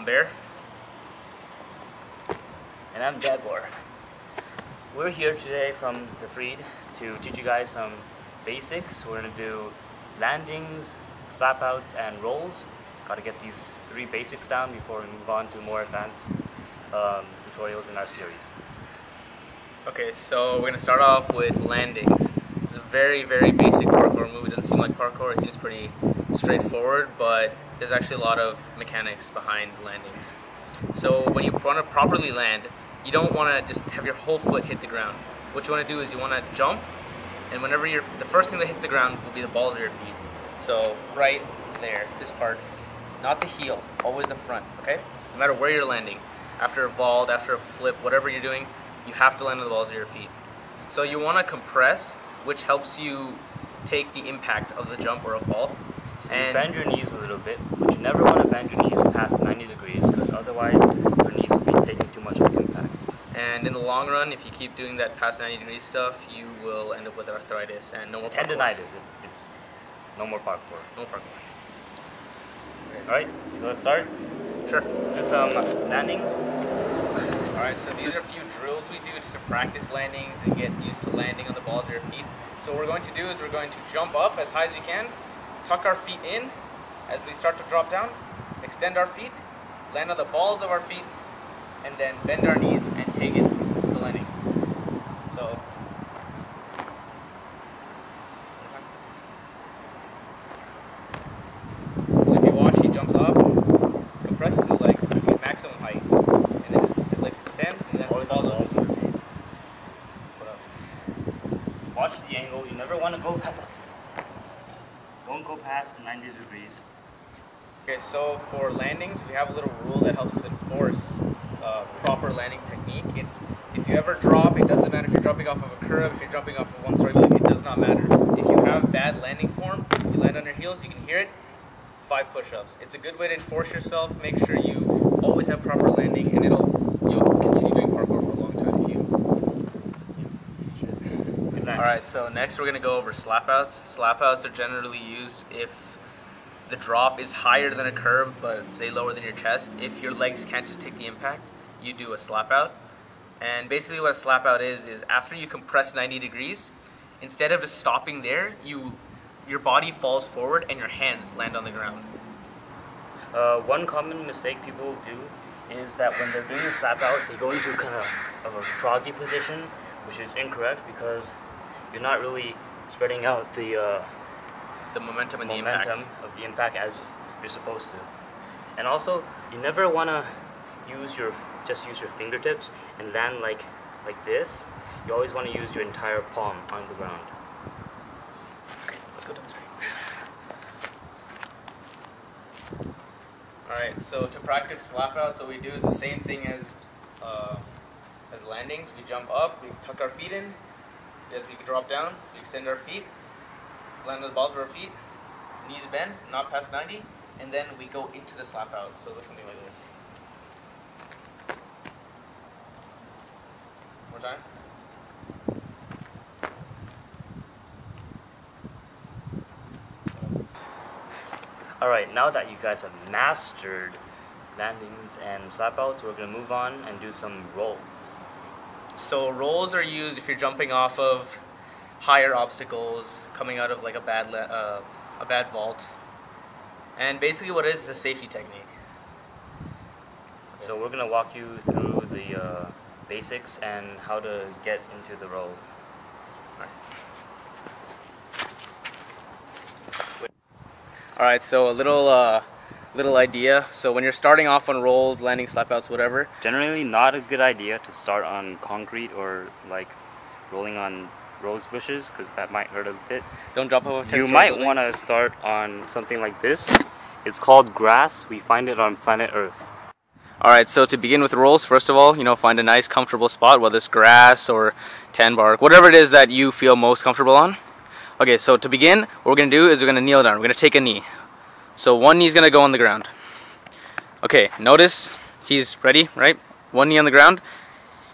I'm Bear. And I'm Jaguar. We're here today from the Freed to teach you guys some basics. We're going to do landings, slap outs, and rolls. Got to get these 3 basics down before we move on to more advanced tutorials in our series. Okay, so we're going to start off with landings. It's a very, very basic parkour move. It doesn't seem like parkour, it seems pretty straightforward, but there's actually a lot of mechanics behind landings. So when you want to properly land, you don't want to just have your whole foot hit the ground. What you want to do is you want to jump, and whenever the first thing that hits the ground will be the balls of your feet. So right there, this part, not the heel, always the front, okay? No matter where you're landing, after a vault, after a flip, whatever you're doing, you have to land on the balls of your feet. So you want to compress, which helps you take the impact of the jump or a fall. So you bend your knees a little bit, but you never want to bend your knees past 90 degrees because otherwise your knees will be taking too much of the impact. And in the long run, if you keep doing that past 90 degree stuff, you will end up with arthritis and no more parkour. Tendinitis. It's no more parkour. No parkour. Alright, so let's start. Sure. Let's do some landings. Alright, so these are a few drills we do just to practice landings and get used to landing on the balls of your feet. So what we're going to do is we're going to jump up as high as we can, tuck our feet in as we start to drop down, extend our feet, land on the balls of our feet, and then bend our knees and take it to landing. So if you watch, he jumps up, compresses his legs to get maximum height, and then his legs extend, and then always on the balls of your feet. Put up. Watch the angle. You never want to go past. Don't go past 90 degrees. Okay, so for landings, we have a little rule that helps us enforce proper landing technique. It's if you ever drop, it doesn't matter if you're dropping off of a curb, if you're jumping off of one story building, it does not matter. If you have bad landing form, you land on your heels, you can hear it, 5 push-ups. It's a good way to enforce yourself. Make sure you always have proper landing, and you'll continue doing parkour for a long time if you. Alright, so next we're going to go over slap outs. Slap outs are generally used if the drop is higher than a curb, but say lower than your chest. If your legs can't just take the impact, you do a slap out. And basically what a slap out is after you compress 90 degrees, instead of just stopping there, your body falls forward and your hands land on the ground. One common mistake people do is that when they're doing a slap out, they go into kind of a froggy position, which is incorrect because you're not really spreading out the momentum and of the impact as you're supposed to. And also, you never want to just use your fingertips and land like this. You always want to use your entire palm on the ground. Okay, let's go down this way. Alright, so to practice slap outs, what we do is the same thing as landings. We jump up, we tuck our feet in. As we drop down, we extend our feet, land on the balls of our feet, knees bend, not past 90, and then we go into the slap out. So it looks something like this. More time. Alright, now that you guys have mastered landings and slap outs, we're going to move on and do some rolls. So rolls are used if you're jumping off of higher obstacles, coming out of like a bad vault. And basically what it is a safety technique. So we're going to walk you through the basics and how to get into the roll. Alright, so a little idea. So when you're starting off on rolls, landing, slap outs, whatever. Generally not a good idea to start on concrete or like rolling on rose bushes because that might hurt a bit. Don't drop off of 10 You might want to start on something like this. It's called grass. We find it on planet Earth. Alright, so to begin with rolls, first of all, find a nice comfortable spot, whether it's grass or tan bark, whatever it is that you feel most comfortable on. Okay, so to begin, what we're going to do is we're going to kneel down. We're going to take a knee. So one knee is going to go on the ground. Okay, notice he's ready, right? One knee on the ground.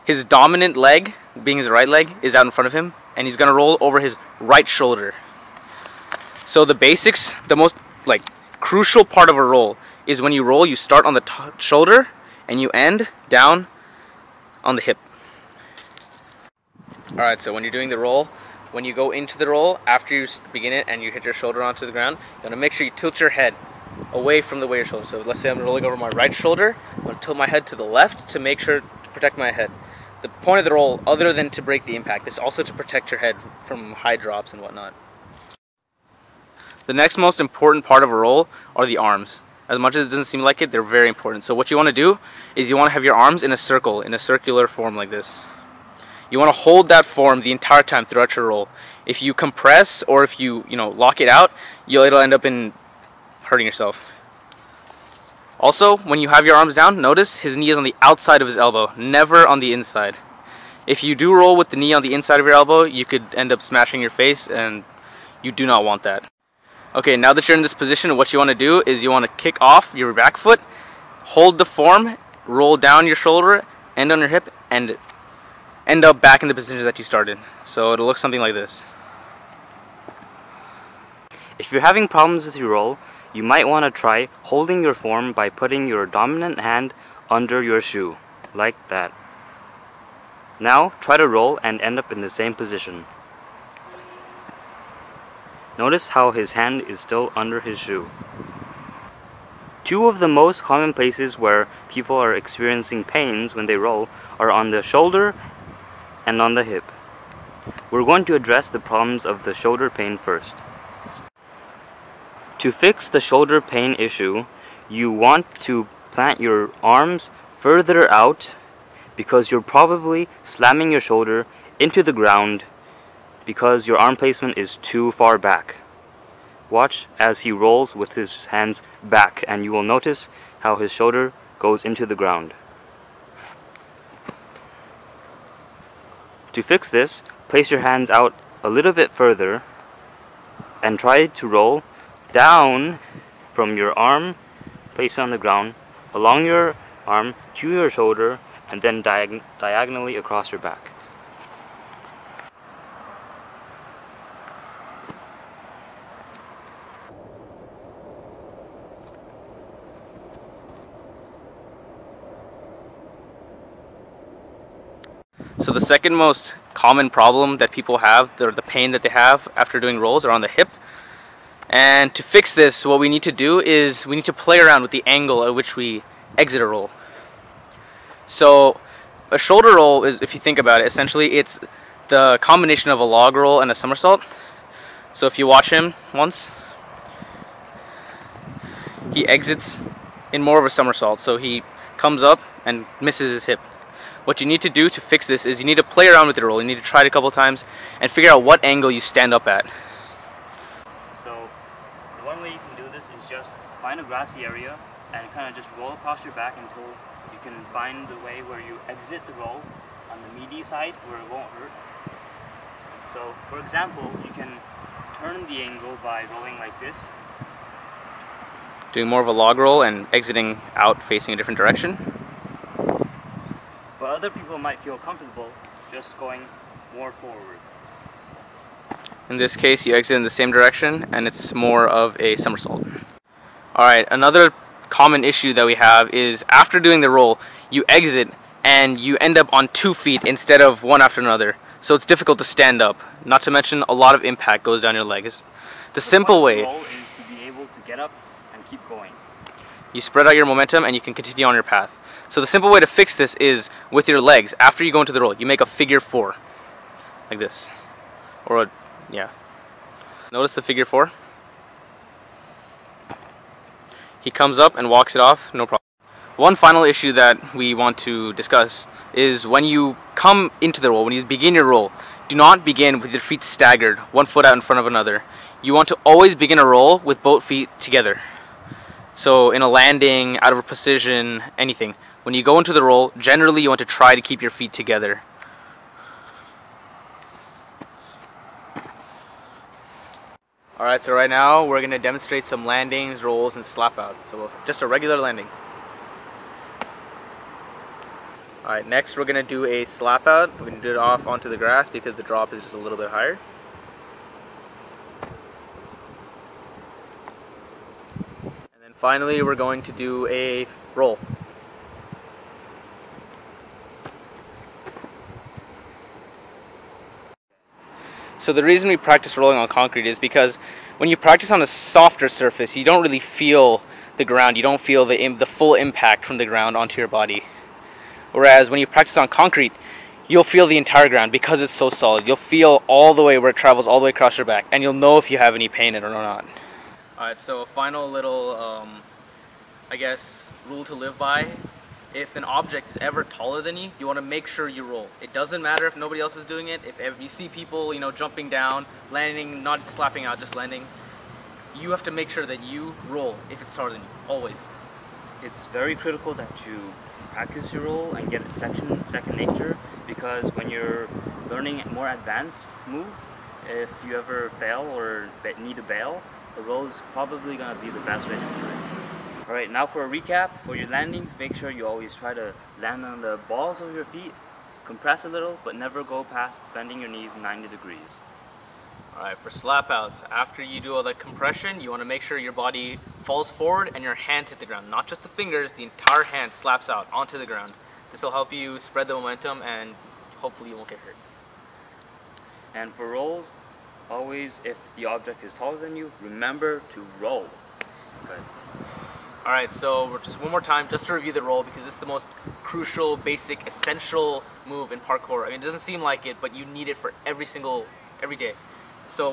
His dominant leg, being his right leg, is out in front of him, and he's going to roll over his right shoulder. So the basics, the most crucial part of a roll is when you roll, you start on the shoulder and you end down on the hip. Alright, so when you're doing the roll, when you go into the roll, after you begin it and you hit your shoulder onto the ground, you want to make sure you tilt your head away from the way your shoulder. So let's say I'm rolling over my right shoulder, I'm going to tilt my head to the left to make sure to protect my head. The point of the roll, other than to break the impact, is also to protect your head from high drops and whatnot. The next most important part of a roll are the arms. As much as it doesn't seem like it, they're very important. So what you want to do is you want to have your arms in a circle, in a circular form like this. You want to hold that form the entire time throughout your roll. If you compress or if you lock it out, it'll end up in hurting yourself. Also, when you have your arms down, notice his knee is on the outside of his elbow, never on the inside. If you do roll with the knee on the inside of your elbow, you could end up smashing your face, and you do not want that. Okay, now that you're in this position, what you want to do is you want to kick off your back foot, hold the form, roll down your shoulder, end on your hip, and end up back in the position that you started. So it'll look something like this. If you're having problems with your roll, you might want to try holding your form by putting your dominant hand under your shoe, like that. Now try to roll and end up in the same position. Notice how his hand is still under his shoe. Two of the most common places where people are experiencing pains when they roll are on the shoulder and on the hip. We're going to address the problems of the shoulder pain first. To fix the shoulder pain issue, you want to plant your arms further out because you're probably slamming your shoulder into the ground because your arm placement is too far back. Watch as he rolls with his hands back, and you will notice how his shoulder goes into the ground. To fix this, place your hands out a little bit further and try to roll down from your arm placement on the ground, along your arm to your shoulder, and then diagonally across your back. So the second most common problem that people have, the pain that they have after doing rolls, are on the hip. And to fix this, what we need to do is we need to play around with the angle at which we exit a roll. So a shoulder roll is, if you think about it, essentially it's the combination of a log roll and a somersault. So if you watch him once, he exits in more of a somersault. So he comes up and misses his hip. What you need to do to fix this is you need to play around with the roll. You need to try it a couple times and figure out what angle you stand up at. So the one way you can do this is just find a grassy area and kind of just roll across your back until you can find the way where you exit the roll on the meaty side where it won't hurt. So for example, you can turn the angle by rolling like this. Doing more of a log roll and exiting out facing a different direction. But other people might feel comfortable just going more forwards. In this case, you exit in the same direction and it's more of a somersault. Alright, another common issue that we have is after doing the roll, you exit and you end up on 2 feet instead of one after another. So it's difficult to stand up. Not to mention a lot of impact goes down your legs. The simple way roll is to be able to get up and keep going. You spread out your momentum and you can continue on your path. So the simple way to fix this is with your legs. After you go into the roll, you make a figure 4. Like this. Or yeah. Notice the figure 4? He comes up and walks it off, no problem. One final issue that we want to discuss is when you come into the roll, when you begin your roll, do not begin with your feet staggered, one foot out in front of another. You want to always begin a roll with both feet together. So in a landing, out of precision, anything. When you go into the roll, generally you want to try to keep your feet together. Alright, so right now we're going to demonstrate some landings, rolls, and slap outs. So just a regular landing. Alright, next we're going to do a slap out. We're going to do it off onto the grass because the drop is just a little bit higher. Finally, we're going to do a roll. So the reason we practice rolling on concrete is because when you practice on a softer surface, you don't really feel the ground. You don't feel the full impact from the ground onto your body. Whereas when you practice on concrete, you'll feel the entire ground because it's so solid. You'll feel all the way where it travels all the way across your back, and you'll know if you have any pain in it or not. Alright, so a final little, I guess, rule to live by. If an object is ever taller than you, you want to make sure you roll. It doesn't matter if nobody else is doing it. If you see people, jumping down, landing, not slapping out, just landing, you have to make sure that you roll if it's taller than you, always. It's very critical that you practice your roll and get second nature, because when you're learning more advanced moves, if you ever fail or need to bail, the roll is probably going to be the best way to do it. Alright, now for a recap, for your landings, make sure you always try to land on the balls of your feet, compress a little, but never go past bending your knees 90 degrees. Alright, for slap outs, after you do all that compression, you want to make sure your body falls forward and your hands hit the ground. Not just the fingers, the entire hand slaps out onto the ground. This will help you spread the momentum and hopefully you won't get hurt. And for rolls, always, if the object is taller than you, remember to roll. Good. Alright, so we're just one more time, just to review the roll, because this is the most crucial, basic, essential move in parkour. I mean, it doesn't seem like it, but you need it for every day. So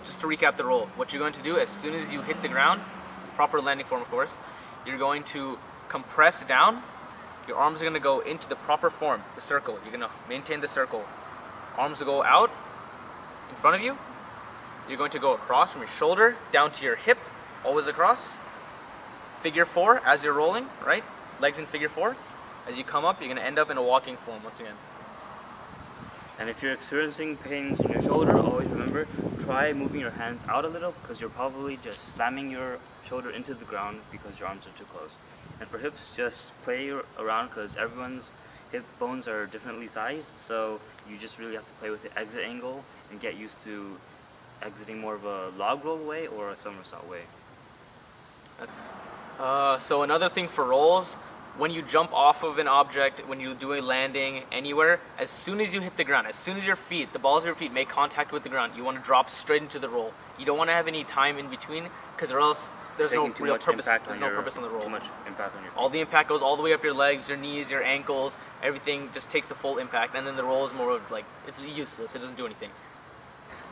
just to recap the roll, what you're going to do as soon as you hit the ground, proper landing form of course, you're going to compress down, your arms are going to go into the proper form, the circle. You're going to maintain the circle. Arms will go out in front of you. You're going to go across from your shoulder down to your hip, always across. Figure 4 as you're rolling, right? Legs in figure 4. As you come up, you're going to end up in a walking form once again. And if you're experiencing pains in your shoulder, always remember, try moving your hands out a little, because you're probably just slamming your shoulder into the ground because your arms are too close. And for hips, just play around, because everyone's hip bones are differently sized, so you just really have to play with the exit angle and get used to exiting more of a log roll way or a somersault way. So another thing for rolls, when you jump off of an object, when you do a landing anywhere, as soon as you hit the ground, as soon as the balls of your feet make contact with the ground, you want to drop straight into the roll. You don't want to have any time in between, because or else there's no real purpose. There's no purpose on the roll. Too much impact on your feet. All the impact goes all the way up your legs, your knees, your ankles, everything just takes the full impact, and then the roll is more of like, it's useless, it doesn't do anything.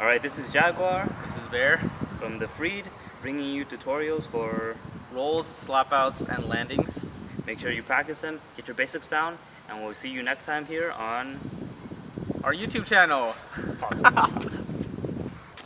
Alright, this is Jaguar. This is Bear. From the Freed, bringing you tutorials for rolls, slap outs, and landings. Make sure you practice them, get your basics down, and we'll see you next time here on our YouTube channel.